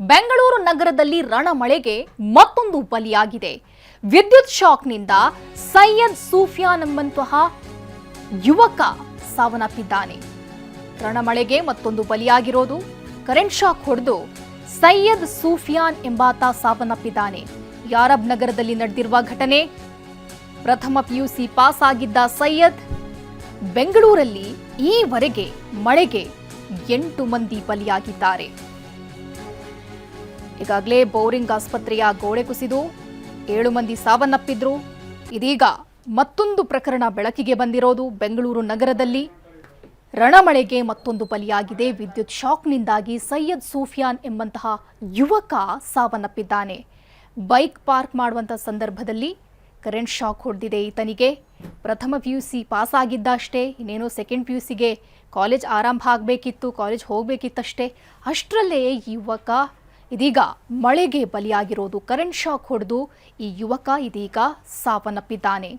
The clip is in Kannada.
ಬೆಂಗಳೂರು ನಗರದಲ್ಲಿ ರಣಮಳೆಗೆ ಮತ್ತೊಂದು ಬಲಿಯಾಗಿದೆ. ವಿದ್ಯುತ್ ಶಾಕ್ನಿಂದ ಸೈಯದ್ ಸೂಫಿಯಾನ್ ಎಂಬಂತಹ ಯುವಕ ಸಾವನ್ನಪ್ಪಿದ್ದಾನೆ. ರಣಮಳೆಗೆ ಮತ್ತೊಂದು ಬಲಿಯಾಗಿರೋದು. ಕರೆಂಟ್ ಶಾಕ್ ಹೊಡೆದು ಸೈಯದ್ ಸೂಫಿಯಾನ್ ಎಂಬಾತ ಸಾವನ್ನಪ್ಪಿದ್ದಾನೆ. ಯಾರಬ್ ನಗರದಲ್ಲಿ ನಡೆದಿರುವ ಘಟನೆ. ಪ್ರಥಮ ಪಿಯುಸಿ ಪಾಸ್ ಆಗಿದ್ದ ಸೈಯದ್ ಬೆಂಗಳೂರಲ್ಲಿ ಈವರೆಗೆ ಮಳೆಗೆ 8 ಮಂದಿ ಬಲಿಯಾಗಿದ್ದಾರೆ. ಈಗಾಗಲೇ ಬೋರಿಂಗ್ ಆಸ್ಪತ್ರೆಯ ಗೋಡೆ ಕುಸಿದು 7 ಮಂದಿ ಸಾವನ್ನಪ್ಪಿದ್ರು. ಇದೀಗ ಮತ್ತೊಂದು ಪ್ರಕರಣ ಬೆಳಕಿಗೆ ಬಂದಿರೋದು. ಬೆಂಗಳೂರು ನಗರದಲ್ಲಿ ರಣಮಳೆಗೆ ಮತ್ತೊಂದು ಬಲಿಯಾಗಿದೆ. ವಿದ್ಯುತ್ ಶಾಕ್ನಿಂದಾಗಿ ಸೈಯದ್ ಸೂಫಿಯಾನ್ ಎಂಬಂತಹ ಯುವಕ ಸಾವನ್ನಪ್ಪಿದ್ದಾನೆ. ಬೈಕ್ ಪಾರ್ಕ್ ಮಾಡುವಂಥ ಸಂದರ್ಭದಲ್ಲಿ ಕರೆಂಟ್ ಶಾಕ್ ಹೊಡೆದಿದೆ ಈತನಿಗೆ. ಪ್ರಥಮ ಪಿಯುಸಿ ಪಾಸ್ ಆಗಿದ್ದ ಅಷ್ಟೇ, ಇನ್ನೇನೋ ಸೆಕೆಂಡ್ ಪಿಯುಸಿಗೆ ಕಾಲೇಜ್ ಆರಂಭ ಆಗಬೇಕಿತ್ತು, ಕಾಲೇಜ್ ಹೋಗಬೇಕಿತ್ತಷ್ಟೇ. ಅಷ್ಟರಲ್ಲೇ ಈ ಯುವಕ ಇದೀಗ ಮಳೆಗೆ ಬಲಿಯಾಗಿರೋದು. ಕರೆಂಟ್ ಶಾಕ್ ಹೊಡೆದು ಈ ಯುವಕ ಇದೀಗ ಸಾವನ್ನಪ್ಪಿದ್ದಾನೆ.